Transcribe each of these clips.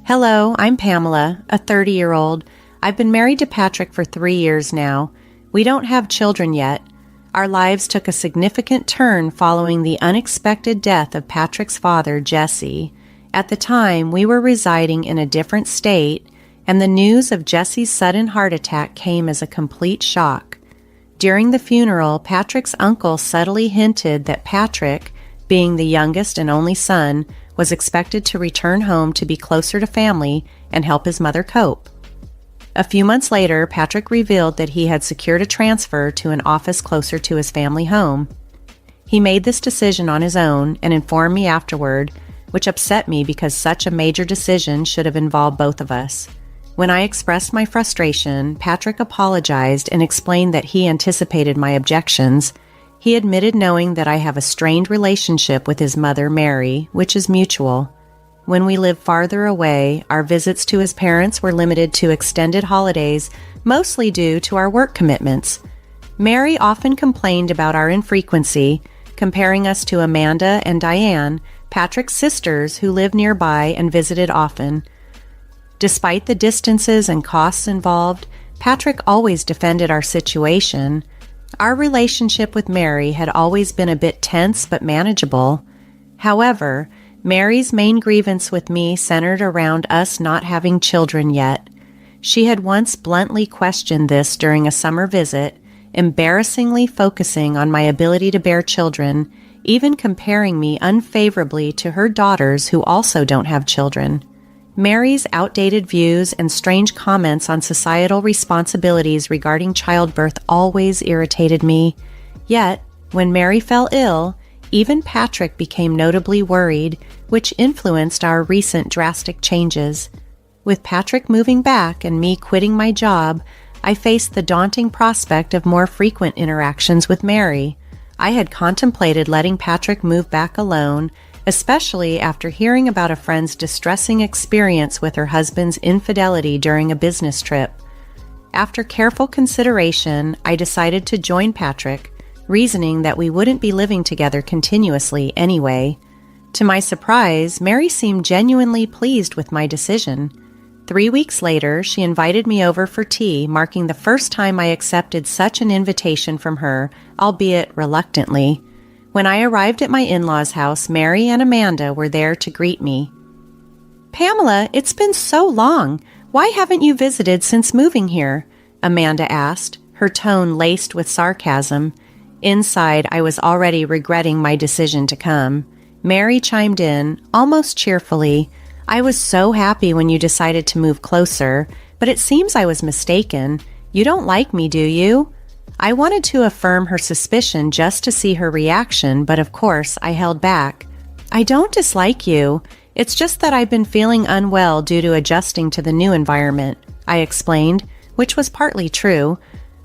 Hello, I'm Pamela, a 30-year-old. I've been married to Patrick for 3 years now. We don't have children yet. Our lives took a significant turn following the unexpected death of Patrick's father, Jesse. At the time, we were residing in a different state, and the news of Jesse's sudden heart attack came as a complete shock. During the funeral, Patrick's uncle subtly hinted that Patrick, being the youngest and only son, was expected to return home to be closer to family and help his mother cope. A few months later, Patrick revealed that he had secured a transfer to an office closer to his family home. He made this decision on his own and informed me afterward, which upset me because such a major decision should have involved both of us. When I expressed my frustration, Patrick apologized and explained that he anticipated my objections. He admitted knowing that I have a strained relationship with his mother, Mary, which is mutual. When we lived farther away, our visits to his parents were limited to extended holidays, mostly due to our work commitments. Mary often complained about our infrequency, comparing us to Amanda and Diane, Patrick's sisters who lived nearby and visited often. Despite the distances and costs involved, Patrick always defended our situation. Our relationship with Mary had always been a bit tense but manageable. However, Mary's main grievance with me centered around us not having children yet. She had once bluntly questioned this during a summer visit, embarrassingly focusing on my ability to bear children, even comparing me unfavorably to her daughters who also don't have children. Mary's outdated views and strange comments on societal responsibilities regarding childbirth always irritated me. Yet, when Mary fell ill, even Patrick became notably worried, which influenced our recent drastic changes. With Patrick moving back and me quitting my job, I faced the daunting prospect of more frequent interactions with Mary. I had contemplated letting Patrick move back alone, especially after hearing about a friend's distressing experience with her husband's infidelity during a business trip. After careful consideration, I decided to join Patrick, reasoning that we wouldn't be living together continuously anyway. To my surprise, Mary seemed genuinely pleased with my decision. 3 weeks later, she invited me over for tea, marking the first time I accepted such an invitation from her, albeit reluctantly. When I arrived at my in-laws' house, Mary and Amanda were there to greet me. "Pamela, it's been so long. Why haven't you visited since moving here?" Amanda asked, her tone laced with sarcasm. Inside, I was already regretting my decision to come. Mary chimed in, almost cheerfully. "I was so happy when you decided to move closer, but it seems I was mistaken. You don't like me, do you?" I wanted to affirm her suspicion just to see her reaction, but of course I held back. "I don't dislike you. It's just that I've been feeling unwell due to adjusting to the new environment," I explained, which was partly true.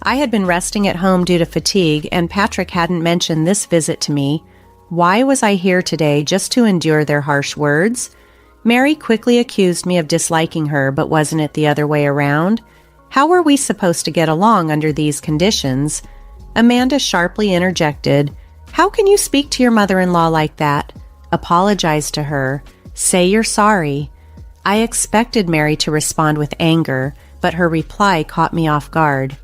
I had been resting at home due to fatigue, and Patrick hadn't mentioned this visit to me. Why was I here today just to endure their harsh words? Mary quickly accused me of disliking her, but wasn't it the other way around? How were we supposed to get along under these conditions? Amanda sharply interjected, "How can you speak to your mother-in-law like that? Apologize to her. Say you're sorry." I expected Mary to respond with anger, but her reply caught me off guard.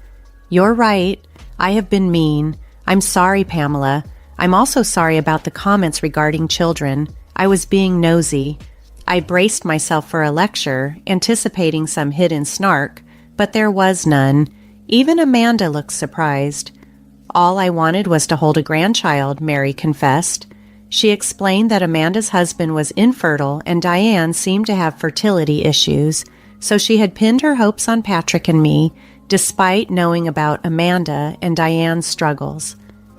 "You're right. I have been mean. I'm sorry, Pamela. I'm also sorry about the comments regarding children. I was being nosy." I braced myself for a lecture, anticipating some hidden snark, but there was none. Even Amanda looked surprised. "All I wanted was to hold a grandchild," Mary confessed. She explained that Amanda's husband was infertile and Diane seemed to have fertility issues, so she had pinned her hopes on Patrick and me, despite knowing about Amanda and Diane's struggles.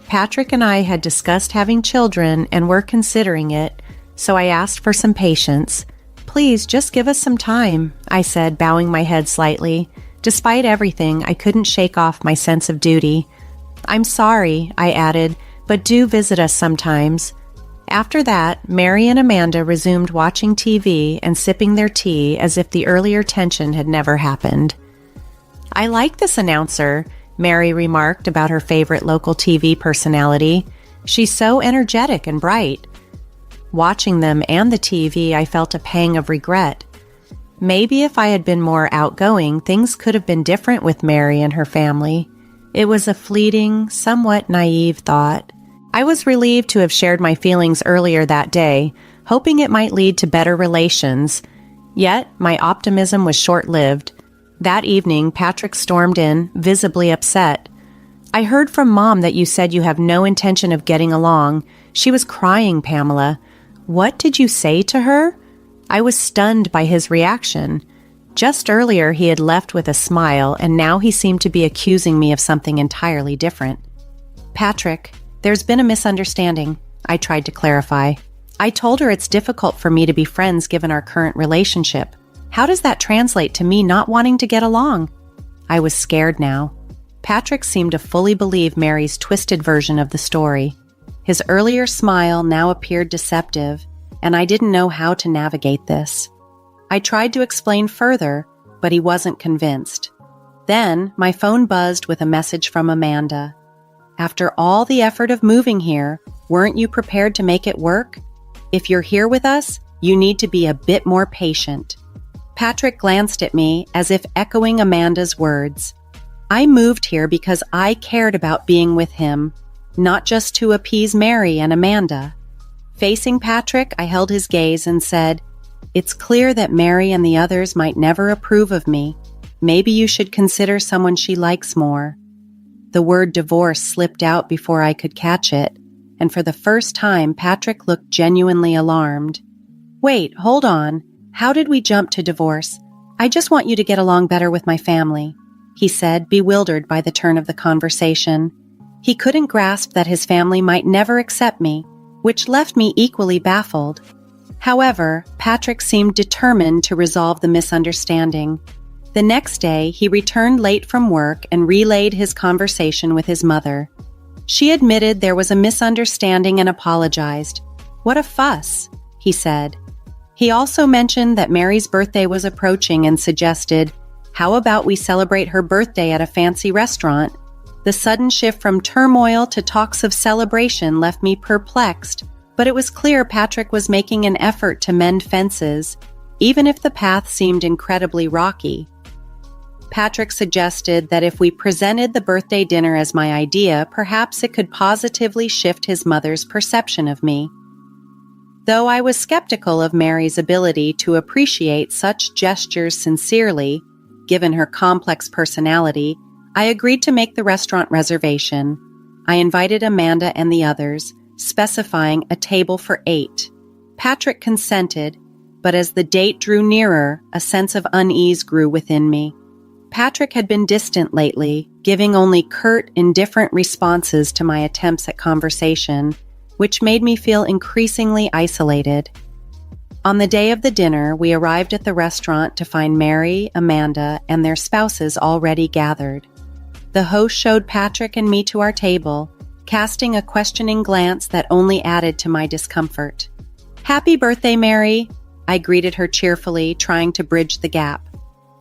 Patrick and I had discussed having children and were considering it, so I asked for some patience. "Please, just give us some time," I said, bowing my head slightly. Despite everything, I couldn't shake off my sense of duty. "I'm sorry," I added, "but do visit us sometimes." After that, Mary and Amanda resumed watching TV and sipping their tea as if the earlier tension had never happened. "I like this announcer," Mary remarked about her favorite local TV personality. "She's so energetic and bright." Watching them and the TV, I felt a pang of regret. Maybe if I had been more outgoing, things could have been different with Mary and her family. It was a fleeting, somewhat naive thought. I was relieved to have shared my feelings earlier that day, hoping it might lead to better relations. Yet, my optimism was short-lived. That evening, Patrick stormed in, visibly upset. "I heard from Mom that you said you have no intention of getting along. She was crying, Pamela. What did you say to her?" I was stunned by his reaction. Just earlier, he had left with a smile, and now he seemed to be accusing me of something entirely different. "Patrick, there's been a misunderstanding," I tried to clarify. "I told her it's difficult for me to be friends given our current relationship. How does that translate to me not wanting to get along?" I was scared now. Patrick seemed to fully believe Mary's twisted version of the story. His earlier smile now appeared deceptive, and I didn't know how to navigate this. I tried to explain further, but he wasn't convinced. Then, my phone buzzed with a message from Amanda. "After all the effort of moving here, weren't you prepared to make it work? If you're here with us, you need to be a bit more patient." Patrick glanced at me as if echoing Amanda's words. I moved here because I cared about being with him, not just to appease Mary and Amanda. Facing Patrick, I held his gaze and said, "It's clear that Mary and the others might never approve of me. Maybe you should consider someone she likes more." The word divorce slipped out before I could catch it, and for the first time, Patrick looked genuinely alarmed. "Wait, hold on. How did we jump to divorce? I just want you to get along better with my family," he said, bewildered by the turn of the conversation. He couldn't grasp that his family might never accept me, which left me equally baffled. However, Patrick seemed determined to resolve the misunderstanding. The next day, he returned late from work and relayed his conversation with his mother. She admitted there was a misunderstanding and apologized. "What a fuss," he said. He also mentioned that Mary's birthday was approaching and suggested, "How about we celebrate her birthday at a fancy restaurant?" The sudden shift from turmoil to talks of celebration left me perplexed, but it was clear Patrick was making an effort to mend fences, even if the path seemed incredibly rocky. Patrick suggested that if we presented the birthday dinner as my idea, perhaps it could positively shift his mother's perception of me. Though I was skeptical of Mary's ability to appreciate such gestures sincerely, given her complex personality, I agreed to make the restaurant reservation. I invited Amanda and the others, specifying a table for 8. Patrick consented, but as the date drew nearer, a sense of unease grew within me. Patrick had been distant lately, giving only curt, indifferent responses to my attempts at conversation, which made me feel increasingly isolated. On the day of the dinner, we arrived at the restaurant to find Mary, Amanda, and their spouses already gathered. The host showed Patrick and me to our table, casting a questioning glance that only added to my discomfort. "Happy birthday, Mary," I greeted her cheerfully, trying to bridge the gap.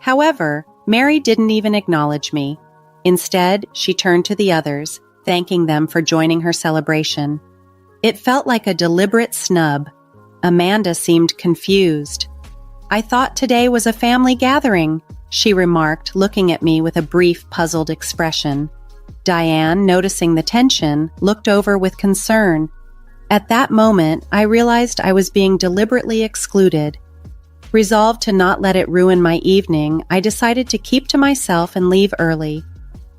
However, Mary didn't even acknowledge me. Instead, she turned to the others, thanking them for joining her celebration. It felt like a deliberate snub. Amanda seemed confused. "I thought today was a family gathering," she remarked, looking at me with a brief, puzzled expression. Diane, noticing the tension, looked over with concern. At that moment, I realized I was being deliberately excluded. Resolved to not let it ruin my evening, I decided to keep to myself and leave early.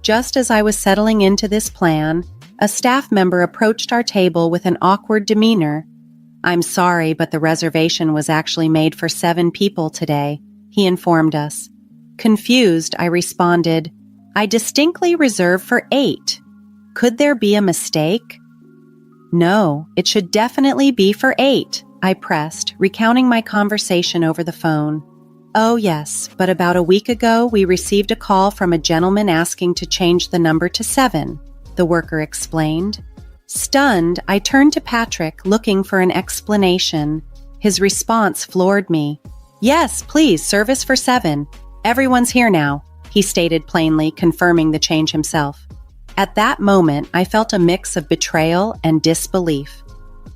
Just as I was settling into this plan, a staff member approached our table with an awkward demeanor. "I'm sorry, but the reservation was actually made for 7 people today," he informed us. Confused, I responded, "I distinctly reserved for 8. Could there be a mistake?" "No, it should definitely be for 8, I pressed, recounting my conversation over the phone. "Oh yes, but about a week ago we received a call from a gentleman asking to change the number to 7, the worker explained. Stunned, I turned to Patrick, looking for an explanation. His response floored me. "Yes, please, service for 7. Everyone's here now," he stated plainly, confirming the change himself. At that moment, I felt a mix of betrayal and disbelief.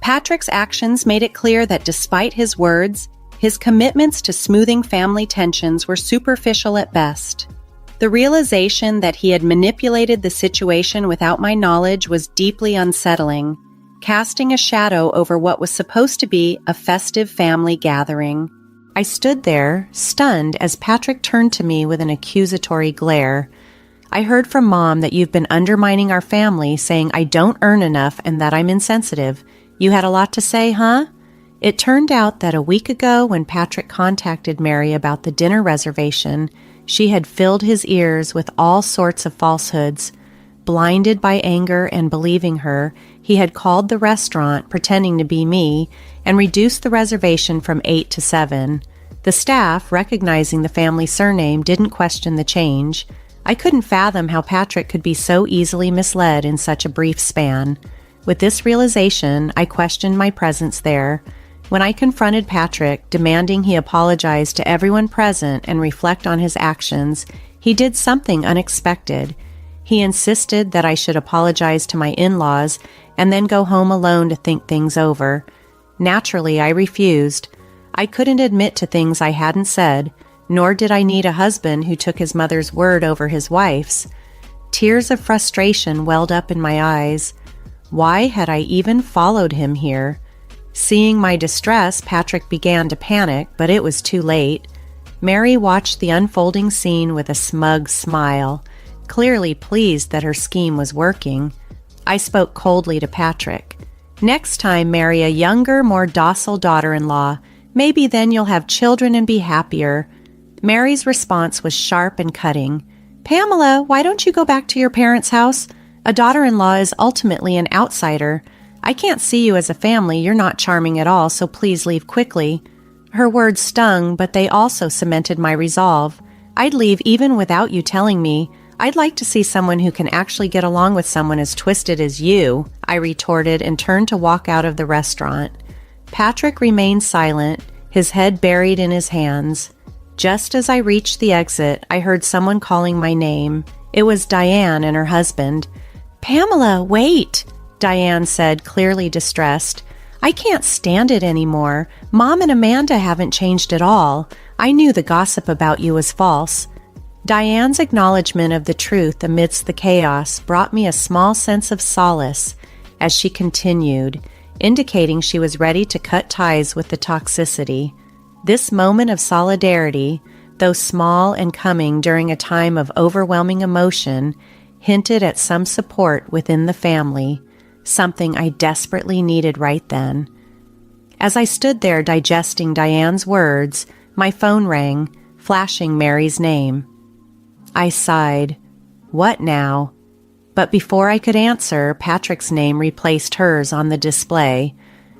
Patrick's actions made it clear that despite his words, His commitments to smoothing family tensions were superficial at best. The realization that he had manipulated the situation without my knowledge was deeply unsettling, casting a shadow over what was supposed to be a festive family gathering. I stood there, stunned, as Patrick turned to me with an accusatory glare. "I heard from Mom that you've been undermining our family, saying I don't earn enough and that I'm insensitive. You had a lot to say, huh?" It turned out that a week ago, when Patrick contacted Mary about the dinner reservation, she had filled his ears with all sorts of falsehoods. Blinded by anger and believing her, he had called the restaurant, pretending to be me, and reduced the reservation from 8 to 7. The staff, recognizing the family surname, didn't question the change. I couldn't fathom how Patrick could be so easily misled in such a brief span. With this realization, I questioned my presence there. When I confronted Patrick, demanding he apologize to everyone present and reflect on his actions, he did something unexpected. He insisted that I should apologize to my in-laws and then go home alone to think things over. Naturally, I refused. I couldn't admit to things I hadn't said, nor did I need a husband who took his mother's word over his wife's. Tears of frustration welled up in my eyes. Why had I even followed him here? Seeing my distress, Patrick began to panic, but it was too late. Mary watched the unfolding scene with a smug smile, clearly pleased that her scheme was working. I spoke coldly to Patrick. "Next time, marry a younger, more docile daughter-in-law. Maybe then you'll have children and be happier." Mary's response was sharp and cutting. "Pamela, why don't you go back to your parents' house? A daughter-in-law is ultimately an outsider. I can't see you as a family. You're not charming at all, so please leave quickly." Her words stung, but they also cemented my resolve. "I'd leave even without you telling me. I'd like to see someone who can actually get along with someone as twisted as you," I retorted and turned to walk out of the restaurant. Patrick remained silent, his head buried in his hands. Just as I reached the exit, I heard someone calling my name. It was Diane and her husband. "Pamela, wait!" Diane said, clearly distressed. "I can't stand it anymore. Mom and Amanda haven't changed at all. I knew the gossip about you was false." Diane's acknowledgement of the truth amidst the chaos brought me a small sense of solace as she continued, indicating she was ready to cut ties with the toxicity. This moment of solidarity, though small and coming during a time of overwhelming emotion, hinted at some support within the family, something I desperately needed right then. As I stood there digesting Diane's words, my phone rang, flashing Mary's name. I sighed. What now? But before I could answer, Patrick's name replaced hers on the display.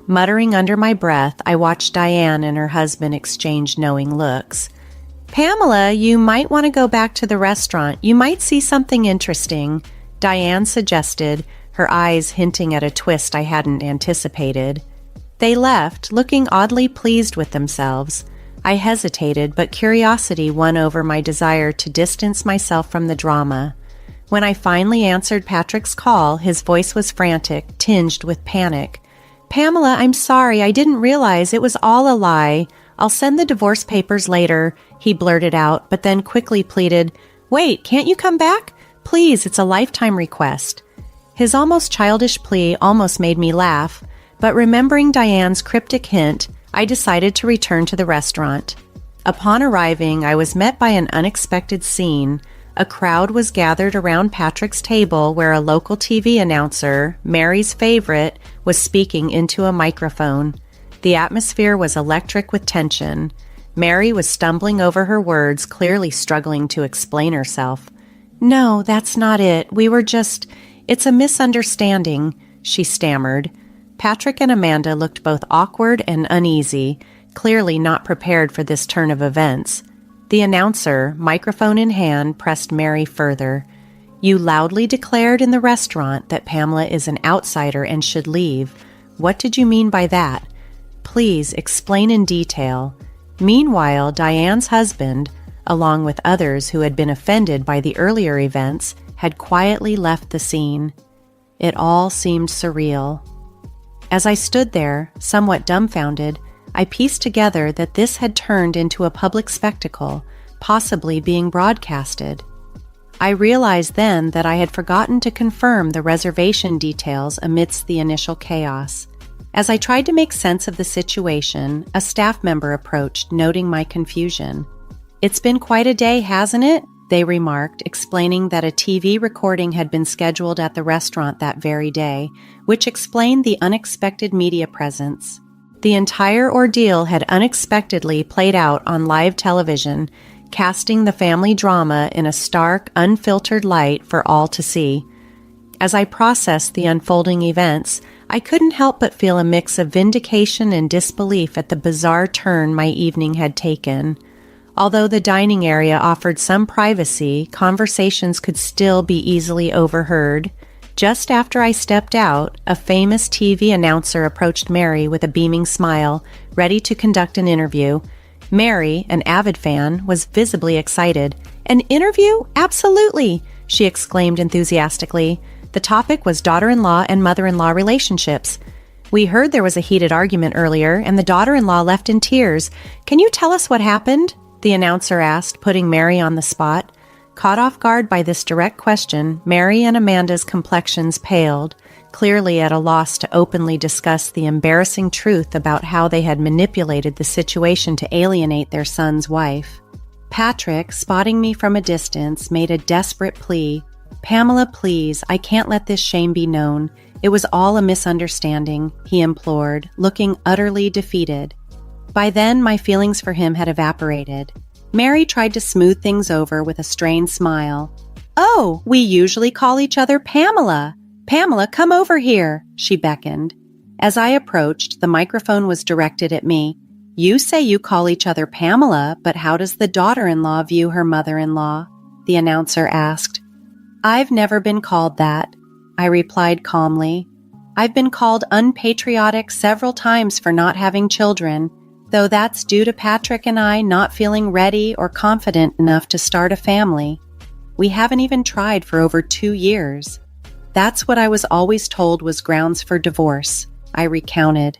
Muttering under my breath, I watched Diane and her husband exchange knowing looks. "Pamela, you might want to go back to the restaurant. You might see something interesting," Diane suggested, her eyes hinting at a twist I hadn't anticipated. They left, looking oddly pleased with themselves. I hesitated, but curiosity won over my desire to distance myself from the drama. When I finally answered Patrick's call, his voice was frantic, tinged with panic. "Pamela, I'm sorry. I didn't realize it was all a lie. I'll send the divorce papers later," he blurted out, but then quickly pleaded, "Wait, can't you come back? Please, it's a lifetime request." His almost childish plea almost made me laugh, but remembering Diane's cryptic hint, I decided to return to the restaurant. Upon arriving, I was met by an unexpected scene. A crowd was gathered around Patrick's table where a local TV announcer, Mary's favorite, was speaking into a microphone. The atmosphere was electric with tension. Mary was stumbling over her words, clearly struggling to explain herself. "No, that's not it. It's a misunderstanding," she stammered. Patrick and Amanda looked both awkward and uneasy, clearly not prepared for this turn of events. The announcer, microphone in hand, pressed Mary further. "You loudly declared in the restaurant that Pamela is an outsider and should leave. What did you mean by that? Please explain in detail." Meanwhile, Diane's husband, along with others who had been offended by the earlier events, had quietly left the scene. It all seemed surreal. As I stood there, somewhat dumbfounded, I pieced together that this had turned into a public spectacle, possibly being broadcasted. I realized then that I had forgotten to confirm the reservation details amidst the initial chaos. As I tried to make sense of the situation, a staff member approached, noting my confusion. "It's been quite a day, hasn't it?" they remarked, explaining that a TV recording had been scheduled at the restaurant that very day, which explained the unexpected media presence. The entire ordeal had unexpectedly played out on live television, casting the family drama in a stark, unfiltered light for all to see. As I processed the unfolding events, I couldn't help but feel a mix of vindication and disbelief at the bizarre turn my evening had taken. Although the dining area offered some privacy, conversations could still be easily overheard. Just after I stepped out, a famous TV announcer approached Mary with a beaming smile, ready to conduct an interview. Mary, an avid fan, was visibly excited. "An interview? Absolutely!" she exclaimed enthusiastically. The topic was daughter-in-law and mother-in-law relationships. "We heard there was a heated argument earlier, and the daughter-in-law left in tears. Can you tell us what happened?" the announcer asked, putting Mary on the spot. Caught off guard by this direct question, Mary and Amanda's complexions paled, clearly at a loss to openly discuss the embarrassing truth about how they had manipulated the situation to alienate their son's wife. Patrick, spotting me from a distance, made a desperate plea. "Pamela, please, I can't let this shame be known. It was all a misunderstanding," he implored, looking utterly defeated. By then, my feelings for him had evaporated. Mary tried to smooth things over with a strained smile. "Oh, we usually call each other Pamela. Pamela, come over here," she beckoned. As I approached, the microphone was directed at me. "You say you call each other Pamela, but how does the daughter-in-law view her mother-in-law?" the announcer asked. "I've never been called that," I replied calmly. "I've been called unpatriotic several times for not having children, though that's due to Patrick and I not feeling ready or confident enough to start a family. We haven't even tried for over 2 years. That's what I was always told was grounds for divorce," I recounted.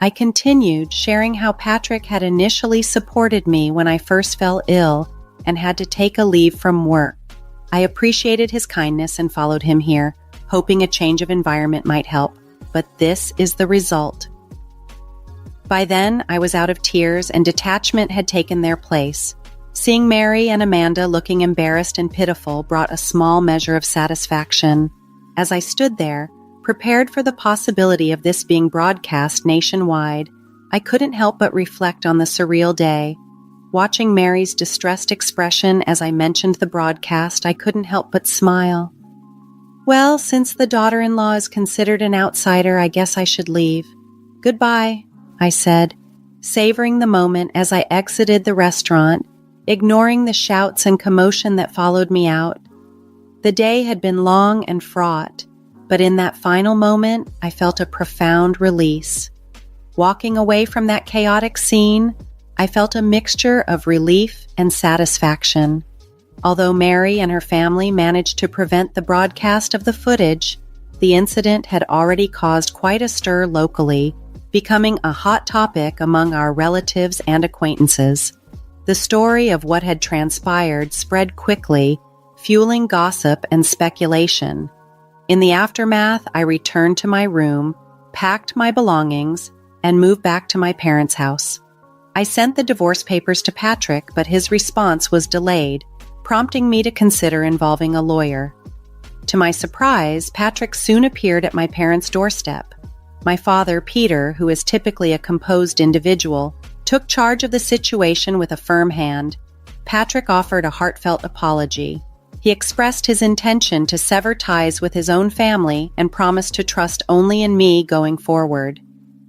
I continued, sharing how Patrick had initially supported me when I first fell ill and had to take a leave from work. I appreciated his kindness and followed him here, hoping a change of environment might help, but this is the result. By then, I was out of tears and detachment had taken their place. Seeing Mary and Amanda looking embarrassed and pitiful brought a small measure of satisfaction. As I stood there, prepared for the possibility of this being broadcast nationwide, I couldn't help but reflect on the surreal day. Watching Mary's distressed expression as I mentioned the broadcast, I couldn't help but smile. "Well, since the daughter-in-law is considered an outsider, I guess I should leave. Goodbye," I said, savoring the moment as I exited the restaurant, ignoring the shouts and commotion that followed me out. The day had been long and fraught, but in that final moment, I felt a profound release. Walking away from that chaotic scene, I felt a mixture of relief and satisfaction. Although Mary and her family managed to prevent the broadcast of the footage, the incident had already caused quite a stir locally, becoming a hot topic among our relatives and acquaintances. The story of what had transpired spread quickly, fueling gossip and speculation. In the aftermath, I returned to my room, packed my belongings, and moved back to my parents' house. I sent the divorce papers to Patrick, but his response was delayed, prompting me to consider involving a lawyer. To my surprise, Patrick soon appeared at my parents' doorstep. My father, Peter, who is typically a composed individual, took charge of the situation with a firm hand. Patrick offered a heartfelt apology. He expressed his intention to sever ties with his own family and promised to trust only in me going forward.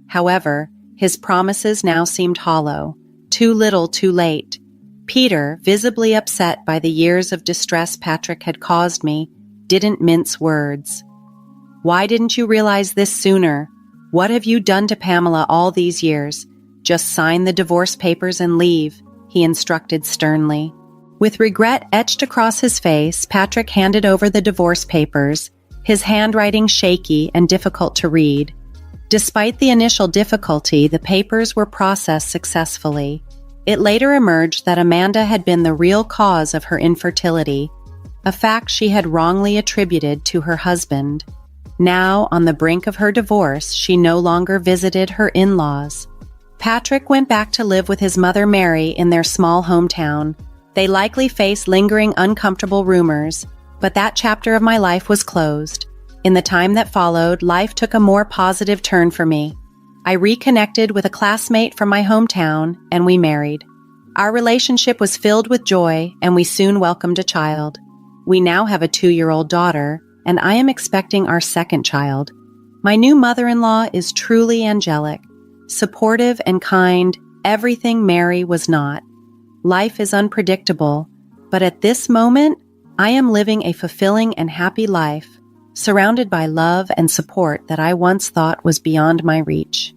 However, his promises now seemed hollow. Too little, too late. Peter, visibly upset by the years of distress Patrick had caused me, didn't mince words. "Why didn't you realize this sooner? What have you done to Pamela all these years? Just sign the divorce papers and leave," he instructed sternly. With regret etched across his face, Patrick handed over the divorce papers, his handwriting shaky and difficult to read. Despite the initial difficulty, the papers were processed successfully. It later emerged that Amanda had been the real cause of her infertility, a fact she had wrongly attributed to her husband. Now, on the brink of her divorce, she no longer visited her in-laws. Patrick went back to live with his mother Mary in their small hometown. They likely faced lingering uncomfortable rumors, but that chapter of my life was closed. In the time that followed, life took a more positive turn for me. I reconnected with a classmate from my hometown, and we married. Our relationship was filled with joy, and we soon welcomed a child. We now have a 2-year-old daughter, and I am expecting our second child. My new mother-in-law is truly angelic, supportive and kind, everything Mary was not. Life is unpredictable, but at this moment, I am living a fulfilling and happy life, surrounded by love and support that I once thought was beyond my reach.